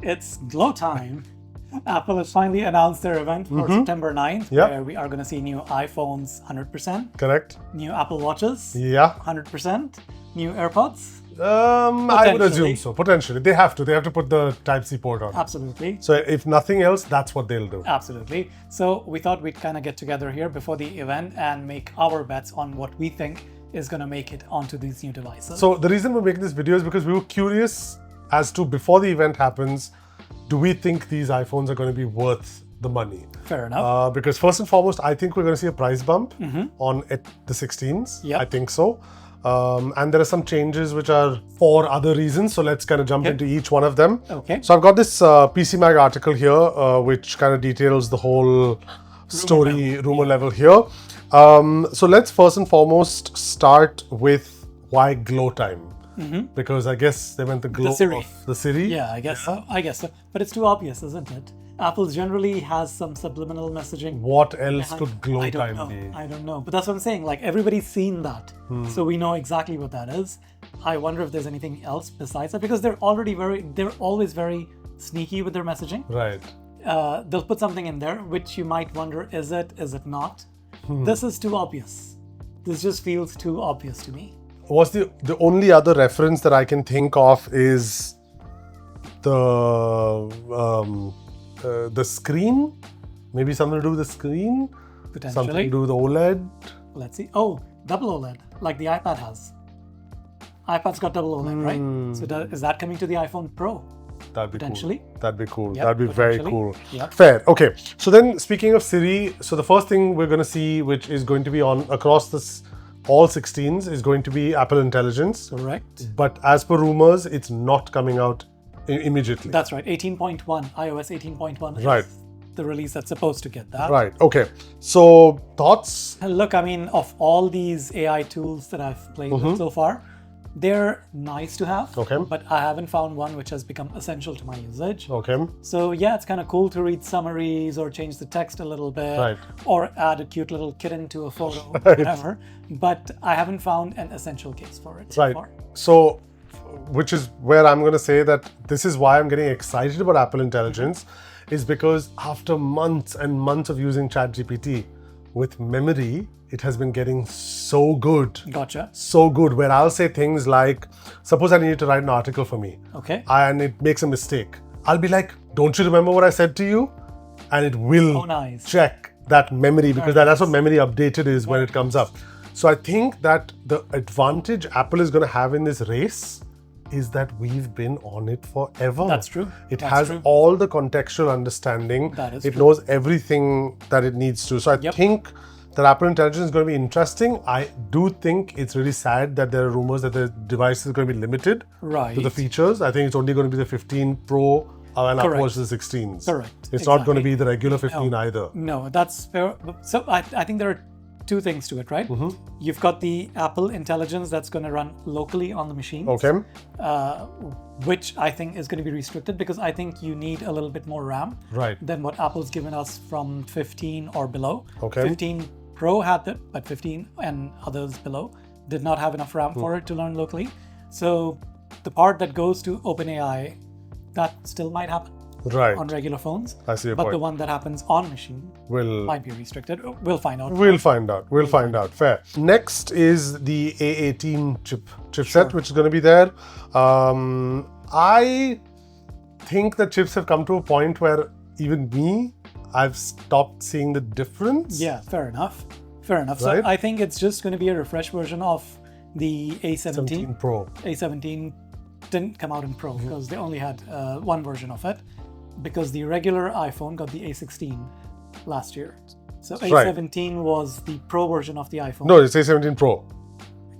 It's glow time. Apple has finally announced their event for September 9th, Yep. where we are going to see new iPhones 100%, Correct. new Apple Watches Yeah. 100%, new AirPods. I would assume so. Potentially. They have to put the Type-C port on. Absolutely. So if nothing else, that's what they'll do. Absolutely. So we thought we'd kind of get together here before the event and make our bets on what we think is going to make it onto these new devices. So the reason we're making this video is because we were curious as to, before the event happens, do we think these iPhones are going to be worth the money? Fair enough. Because first and foremost, I think we're going to see a price bump on the 16s. Yep. I think so. And there are some changes which are for other reasons. So let's kind of jump into each one of them. Okay. So I've got this PC Mag article here, which kind of details the whole story, rumor level here. So let's first and foremost start with why glow time. Because I guess they meant the glow Siri. of the Siri. Yeah, I guess so. I guess so. But it's too obvious, isn't it? Apple generally has some subliminal messaging. What else could glow I don't time know. be? I don't know. But that's what I'm saying. Like, everybody's seen that. So we know exactly what that is. I wonder if there's anything else besides that, because they're always very sneaky with their messaging. Right. They'll put something in there, which you might wonder, is it not? This is too obvious. This just feels too obvious to me. Was the only other reference that I can think of is the screen? Maybe something to do with the screen? Potentially. Something to do with OLED? Let's see. Oh, double OLED, like the iPad has. iPad's got double OLED, right? So is that coming to the iPhone Pro? That'd be Potentially. cool. That'd be cool. Yep, That'd be very potentially. cool. Yep. Fair. Okay. So then, speaking of Siri, so the first thing we're going to see, which is going to be on across this all 16s, is going to be Apple Intelligence. Correct. But as per rumors, it's not coming out immediately. That's right. 18.1, iOS 18.1 Right. is the release that's supposed to get that. Right. Okay. So thoughts? And look, I mean, of all these AI tools that I've played with so far, they're nice to have. Okay. But I haven't found one which has become essential to my usage. Okay. So yeah, it's kind of cool to read summaries or change the text a little bit, Right. or add a cute little kitten to a photo, whatever. But I haven't found an essential case for it so Right. far. So, which is where I'm going to say that this is why I'm getting excited about Apple Intelligence, is because after months and months of using ChatGPT, with memory, it has been getting so good. Gotcha. So good, where I'll say things like, suppose I need to write an article for me, Okay. and it makes a mistake. I'll be like, don't you remember what I said to you? And it will Oh, nice. check that memory, because that's what memory updated is when it comes up. So I think that the advantage Apple is going to have in this race is that we've been on it forever. That's true. It That's has true. all the contextual understanding. That is it true. knows everything that it needs to. So I Yep. think that Apple Intelligence is going to be interesting. I do think it's really sad that there are rumors that the device is going to be limited Right. to the features. I think it's only going to be the 15 Pro and Correct. upwards to the 16s. Correct. It's not going to Exactly. be the regular 15 either. No, that's fair. So I think there are two things to it, right? You've got the Apple Intelligence that's going to run locally on the machine. Okay. Which I think is going to be restricted, because I think you need a little bit more RAM Right. than what Apple's given us from 15 or below. Okay. 15 Pro had it, but 15 and others below did not have enough RAM for it to learn locally. So the part that goes to OpenAI, that still might happen Right. on regular phones. I see your but point. the one that happens on machine Will might be restricted. We'll find out. We'll find out. We'll find out. Fair. Next is the A18 chipset, which is going to be there. I think the chips have come to a point where even me, I've stopped seeing the difference. Yeah, fair enough. Fair enough. Right? So I think it's just going to be a refresh version of the A17. 17 Pro. A17 didn't come out in Pro because they only had one version of it, because the regular iPhone got the A16 last year. So A17 was the Pro version of the iPhone. No, it's A17 Pro.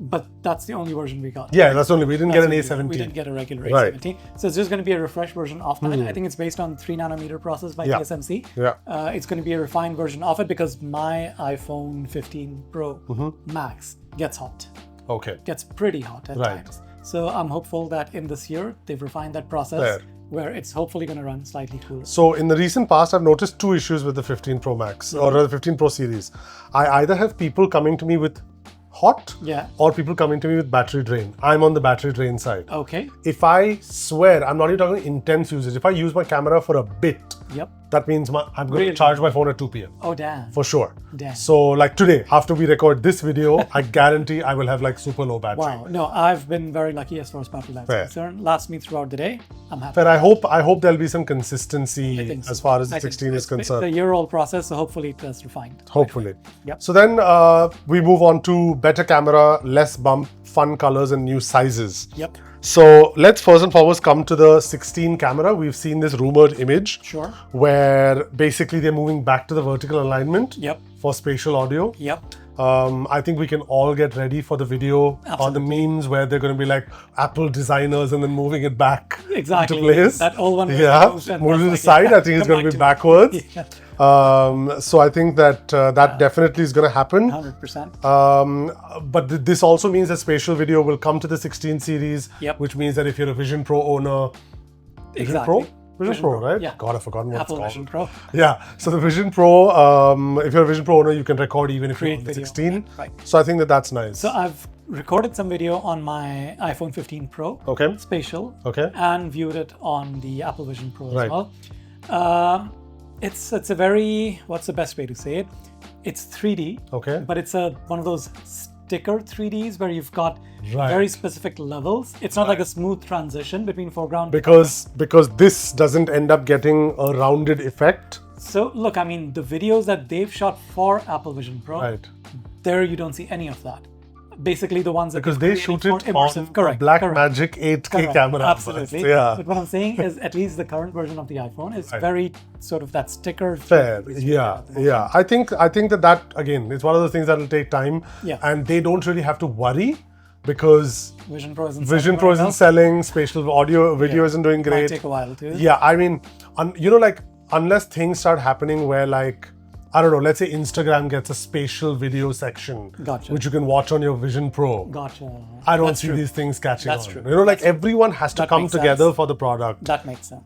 But that's the only version we got. Yeah, that's only. We didn't get an That's A17. We didn't get a regular Right. A17. So it's just going to be a refresh version of that. I think it's based on 3nm process by Yeah. TSMC. Yeah. It's going to be a refined version of it, because my iPhone 15 Pro Max gets hot. Okay. Gets pretty hot at Right. times. So I'm hopeful that in this year they've refined that process Fair. where it's hopefully going to run slightly cooler. So in the recent past, I've noticed two issues with the 15 Pro Max or the 15 Pro series. I either have people coming to me with hot, Yeah. or people coming to me with battery drain. I'm on the battery drain side. Okay. If I swear, I'm not even talking intense usage. If I use my camera for a bit, Yep. that means I'm going Really? to charge my phone at 2 p.m. Oh, damn. for sure. Damn. So like today, after we record this video, I guarantee I will have like super low battery. Wow. No, I've been very lucky as far as battery life Fair. is concerned. Lasts me throughout the day. I'm happy. But I hope there'll be some consistency think so. as far as the I think 16 is it's a concerned. year-old process, so hopefully it is refined. Hopefully. Yep. So then we move on to better camera, less bump, fun colors and new sizes. Yep. So let's first and foremost come to the 16 camera. We've seen this rumored image Sure. where basically they're moving back to the vertical alignment Yep. for spatial audio. Yep. I think we can all get ready for the video on the memes where they're going to be like Apple designers and then moving it back Exactly. into place. That old one. Yeah, move to the side. I think it's going to be backwards. Yeah. So I think that that definitely is going to happen. 100%. But this also means that spatial video will come to the 16 series, Yep. which means that if you're a Vision Pro owner, Vision Exactly. Pro? Vision Pro, right? Yeah. God, I've forgotten what Apple it's Vision called. Pro. Yeah, so the Vision Pro, if you're a Vision Pro owner, you can record even if you're Create on the video. 16. Right. So I think that that's nice. So I've recorded some video on my iPhone 15 Pro. Okay. Spatial. Okay. And viewed it on the Apple Vision Pro Right. as well. It's a very, what's the best way to say it? It's 3D. Okay. But it's one of those sticker 3Ds where you've got Right. very specific levels. It's not like a smooth transition between foreground. because this doesn't end up getting a rounded effect. So look, I mean, the videos that they've shot for Apple Vision Pro, Right. there you don't see any of that. Basically the ones that Because they've they created shoot for it on immersive. Correct. Black correct. Magic 8K Correct, camera. absolutely. Yeah. But what I'm saying is, at least the current version of the iPhone is very sort of that sticker. Fair. Yeah. Yeah. I think that again, it's one of the things that will take time. Yeah. And they don't really have to worry because Vision Pro isn't Vision selling Pro right isn't now. selling, spatial audio video isn't doing Might great. take a while too. Yeah, I mean, like unless things start happening where like, I don't know, let's say Instagram gets a spatial video section, Gotcha. which you can watch on your Vision Pro. Gotcha. I don't That's see true. these things catching That's on. true. You know, like everyone has to That come makes together sense. for the product. That makes sense.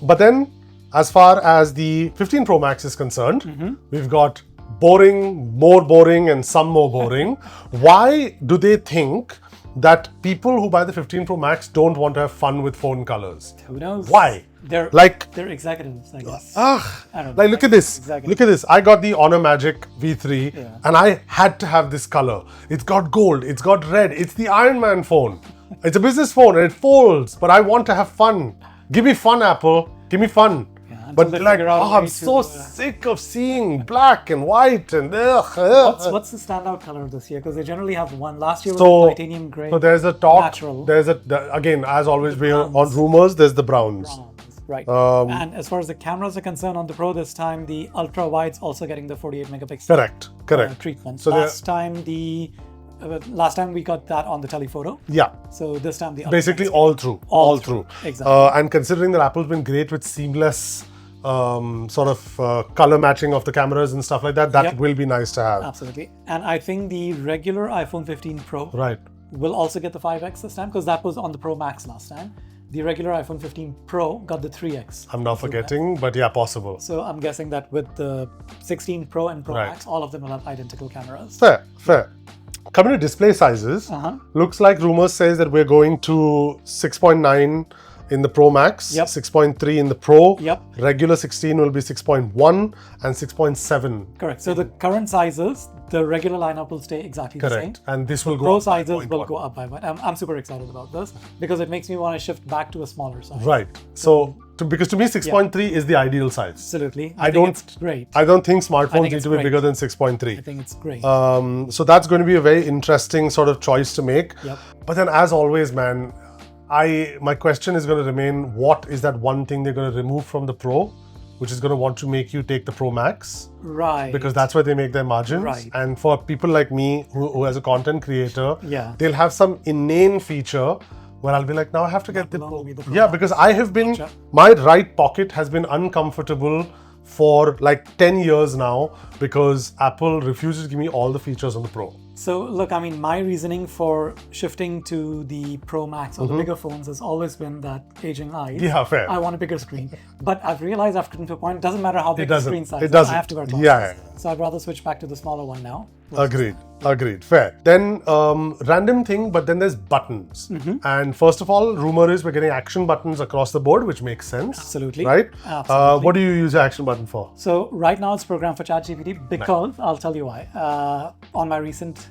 But then, as far as the 15 Pro Max is concerned, Mm-hmm. we've got boring, more boring, and some more boring. Why do they think that people who buy the 15 Pro Max don't want to have fun with phone colors? Who knows? Why? They're Like, they're executives, I guess. ah, I don't know. like look at this. Exactly. Look at this. I got the Honor Magic V3 Yeah. and I had to have this color. It's got gold, it's got red, it's the Iron Man phone. It's a business phone and it folds, but I want to have fun. Give me fun, Apple. Give me fun. until But they like, figure out a oh, way I'm to, so sick of seeing black and white and What's the standout color this year? Because they generally have one. Last year was So- the titanium gray. So there's a talk. Natural. Again, as always, we are on rumors. There's the browns. Right. Um, and as far as the cameras are concerned on the Pro this time, the ultra wide's also getting the 48 megapixel Correct. treatment. So last time we got that on the telephoto. yeah. So this time the ultra Basically wide's all through. All through. Exactly. And considering that Apple's been great with seamless sort of color matching of the cameras and stuff like that, that Yep. will be nice to have. Absolutely. And I think the regular iPhone 15 Pro Right. will also get the 5X this time because that was on the Pro Max last time. The regular iPhone 15 Pro got the 3X. I'm now forgetting, but yeah, possible. So I'm guessing that with the 16 Pro and Pro Right. Max, all of them will have identical cameras. Fair. Coming to display sizes, looks like rumors says that we're going to 6.9 in the Pro Max, Yep. 6.3 in the Pro, Yep. regular 16 will be 6.1 and 6.7. Correct. So the current sizes, the regular lineup will stay exactly the same. Correct. And this will go Pro up by sizes will 0.1. go up by one. I'm super excited about this because it makes me want to shift back to a smaller size. Right. So, because to me, 6.3 is the ideal size. Absolutely. I think don't- It's great. I don't think smartphones need it's to be great. bigger than 6.3. I think it's great. So that's going to be a very interesting sort of choice to make. Yep. But then, as always, man, my question is going to remain: what is that one thing they're going to remove from the Pro, which is going to want to make you take the Pro Max? Right. Because that's where they make their margins. Right. And for people like me, who as a content creator, Yeah. they'll have some inane feature where I'll be like, now I have to get the will Pro. only be the Pro Yeah, because I have been, Gotcha. my right pocket has been uncomfortable for like 10 years now because Apple refuses to give me all the features on the Pro. So look, I mean, my reasoning for shifting to the Pro Max or the bigger phones has always been that aging eyes. Yeah, fair. I want a bigger screen. But I've realized I've gotten to a point, it doesn't matter how big the screen size It doesn't. I have to wear glasses. Yeah. So I'd rather switch back to the smaller one now. Agreed. Fair. Then random thing, but then there's buttons. And first of all, rumor is we're getting action buttons across the board, which makes sense. Absolutely. Right? Absolutely. What do you use your action button for? So right now it's programmed for ChatGPT because I'll tell you why. On my recent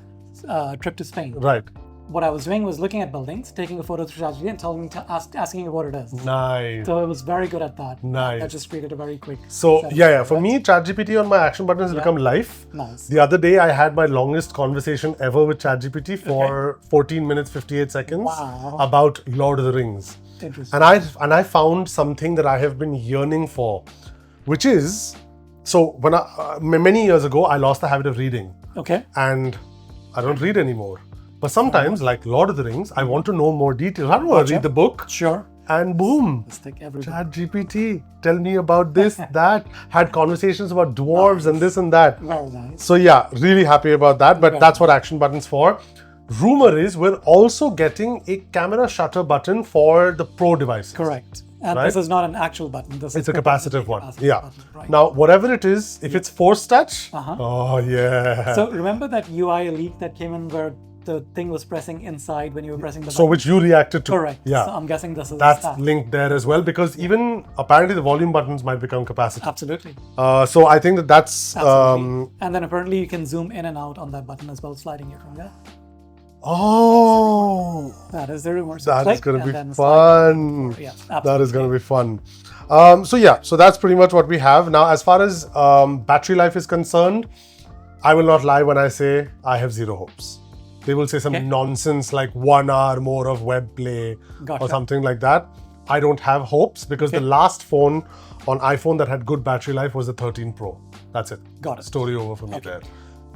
trip to Spain, Right. what I was doing was looking at buildings, taking a photo through ChatGPT and telling me asking it what it is. Nice. So it was very good at that. Nice. That just created a very quick. So for me, ChatGPT on my action button has become life. Nice. The other day, I had my longest conversation ever with ChatGPT for 14 minutes 58 seconds about Lord of the Rings. Interesting. And I found something that I have been yearning for, which is when many years ago I lost the habit of reading. Okay. And I don't read anymore. But sometimes, like Lord of the Rings, I want to know more details. How do I read the book? Sure. And boom, ChatGPT, tell me about this, that. Had conversations about dwarves and this and that. Very nice. So yeah, really happy about that. But that's what action button's for. Rumor is we're also getting a camera shutter button for the Pro devices. Correct. And this is not an actual button. This It's is a capacitive one. Yeah. Button, right. Now, whatever it is, if it's force touch, oh yeah. So remember that UI leak that came in where the thing was pressing inside when you were pressing the button? So which you reacted to. Correct. Yeah. So I'm guessing this is That's linked there as well, because even apparently the volume buttons might become capacitive. Absolutely. So I think that's... And then apparently you can zoom in and out on that button as well, sliding it from there. Oh, that is the rumor. So that is going to be fun. Yeah, that is going to be fun. So that's pretty much what we have. Now, as far as battery life is concerned, I will not lie when I say I have zero hopes. They will say some nonsense like 1 hour more of web play or something like that. I don't have hopes because the last phone on iPhone that had good battery life was the 13 Pro. That's it. Got it. Story over for me there.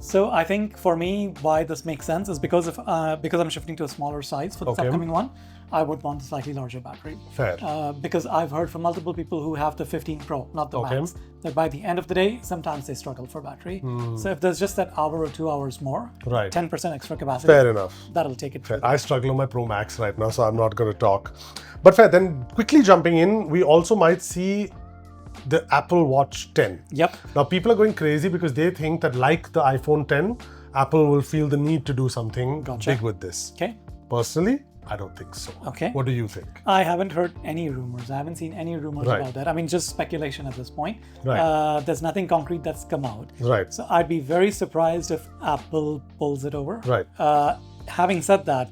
So I think for me, why this makes sense is because I'm shifting to a smaller size for this upcoming one. I would want a slightly larger battery. Fair. Because I've heard from multiple people who have the 15 Pro, not the Max, that by the end of the day, sometimes they struggle for battery. So if there's just that hour or 2 hours more, 10% extra capacity, fair enough. That'll take it. Fair. I struggle on my Pro Max right now, so I'm not going to talk. But fair, then quickly jumping in, we also might see the Apple Watch 10. Yep. Now people are going crazy because they think that like the iPhone 10, Apple will feel the need to do something big with this. Okay. Personally, I don't think so. Okay. What do you think? I haven't heard any rumors. I haven't seen any rumors about that. I mean, just speculation at this point. There's nothing concrete that's come out. Right. So I'd be very surprised if Apple pulls it over. Right. Having said that,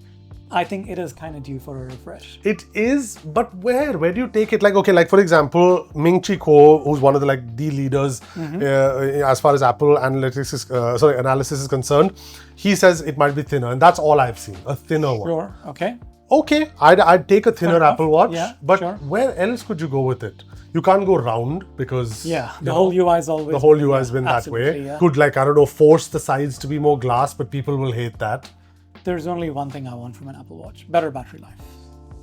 I think it is kind of due for a refresh. It is, but where? Where do you take it? Like, okay, like for example, Ming-Chi Kuo, who's one of the the leaders as far as Apple analysis is concerned, he says it might be thinner, and that's all I've seen, a thinner one. Sure. Okay. Okay, I'd take a thinner Apple Watch, but sure. Where else could you go with it? You can't go round because the whole UI is always the whole UI has been that way. Yeah. Could I don't know, force the sides to be more glass, but people will hate that. There's only one thing I want from an Apple Watch: better battery life.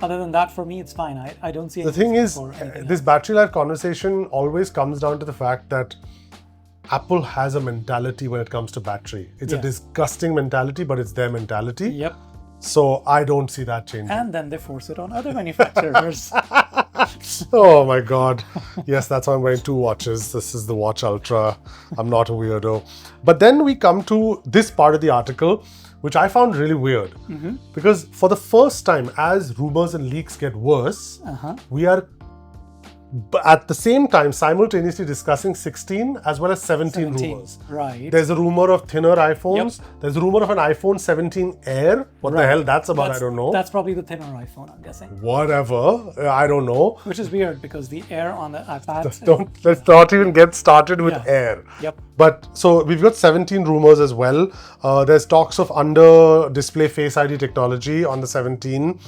Other than that, for me, it's fine. I don't see. The thing is, this battery life conversation always comes down to the fact that Apple has a mentality when it comes to battery. It's a disgusting mentality, but it's their mentality. Yep. So I don't see that changing. And then they force it on other manufacturers. Oh my God. Yes, that's why I'm wearing 2 watches. This is the Watch Ultra. I'm not a weirdo. But then we come to this part of the article, which I found really weird. Because for the first time, as rumors and leaks get worse, we are at the same time simultaneously discussing 16 as well as 17 rumors. Right. There's a rumor of thinner iPhones. There's a rumor of an iPhone 17 Air. What the hell that's about, I don't know. That's probably the thinner iPhone, I'm guessing. Whatever. I don't know. Which is weird because the Air on the iPad... Let's not even get started with Air. Yep. But so we've got 17 rumors as well. There's talks of under display Face ID technology on the 17.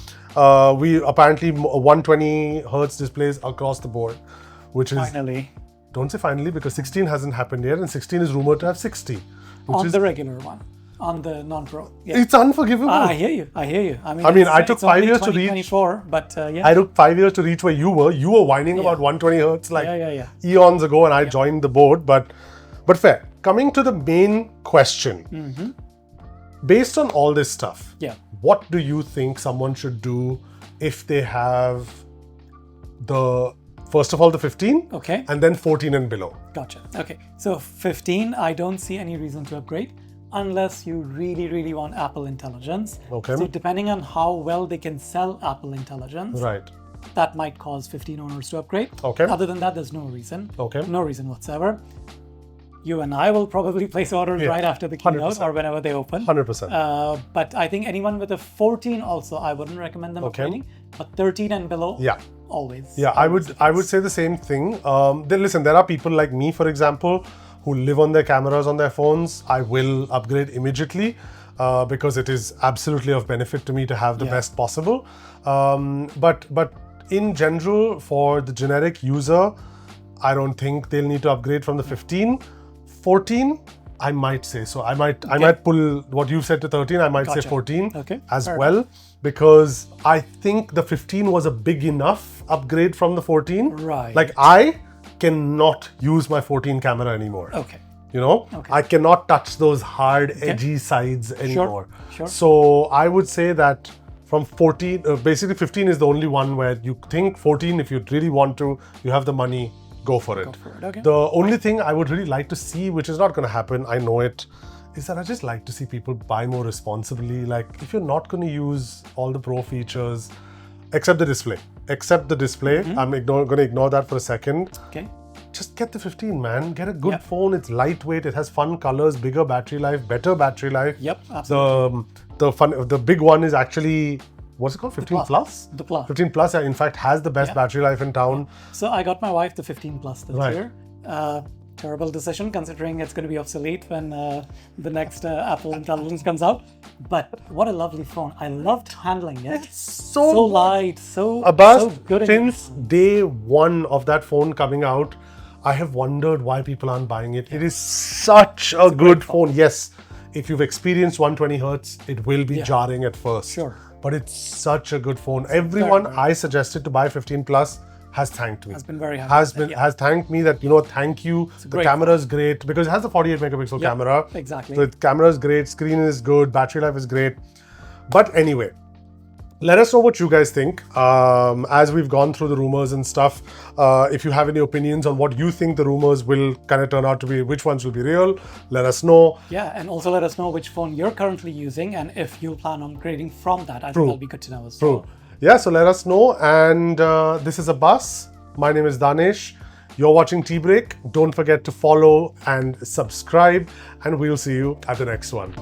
We apparently 120 hertz displays across the board, which is finally. Don't say finally because 16 hasn't happened yet, and 16 is rumored to have 60. On the regular one, on the non-pro. Yeah. It's unforgivable. I hear you. I mean, I took 5 years to reach. 24, but I took 5 years to reach where you were. You were whining about 120 hertz like eons ago, and I joined the board. But fair. Coming to the main question. based on all this stuff, Yeah. what do you think someone should do if they have first of all, the 15, Okay. and then 14 and below? Gotcha. Okay. So 15, I don't see any reason to upgrade unless you really, really want Apple Intelligence. Okay. So depending on how well they can sell Apple Intelligence, Right. that might cause 15 owners to upgrade. Okay. Other than that, there's no reason. Okay. No reason whatsoever. You and I will probably place orders right after the keynote 100%. or whenever they open. 100%. But I think anyone with a 14 also, I wouldn't recommend them upgrading. But 13 and below, Yeah. always. Yeah, I would say the same thing. Then listen, there are people like me, for example, who live on their cameras on their phones. I will upgrade immediately because it is absolutely of benefit to me to have the best possible. But in general, for the generic user, I don't think they'll need to upgrade from the 15. 14, I might say so. I might pull what you said to 13. I might say 14 as well, because I think the 15 was a big enough upgrade from the 14. Right. Like, I cannot use my 14 camera anymore. Okay. You know, I cannot touch those hard, edgy sides anymore. Sure. So I would say that from 14, basically 15 is the only one where you think 14, if you really want to, you have the money, go for it. Okay. The only thing I would really like to see, which is not going to happen, I know it, is that I just like to see people buy more responsibly. Like, if you're not going to use all the pro features, except the display. I'm going to ignore that for a second. Okay. Just get the 15, man. Get a good phone. It's lightweight. It has fun colors, bigger battery life, better battery life. Yep, absolutely. The big one is actually, what's it called? 15 Plus? The Plus. 15 Plus, in fact, has the best battery life in town. So I got my wife the 15 Plus this year. Terrible decision considering it's going to be obsolete when the next Apple Intelligence comes out. But what a lovely phone. I loved handling it. So light, so good. Since day one of that phone coming out, I have wondered why people aren't buying it. It is such a good phone. Yes, if you've experienced 120 hertz, it will be jarring at first. Sure. But it's such a good phone. Everyone I suggested to buy 15 Plus has thanked me. Has been very happy. Has thanked me that, thank you. The camera is great because it has the 48 megapixel camera. Exactly. So the camera is great, screen is good, battery life is great. But anyway, let us know what you guys think as we've gone through the rumors and stuff. If you have any opinions on what you think the rumors will kind of turn out to be, which ones will be real, let us know. Yeah, and also let us know which phone you're currently using and if you plan on grading from that. I think that'll be good to know as well. Yeah, so let us know. And this is Abbas. My name is Danesh. You're watching Tbreak. Don't forget to follow and subscribe, and we'll see you at the next one.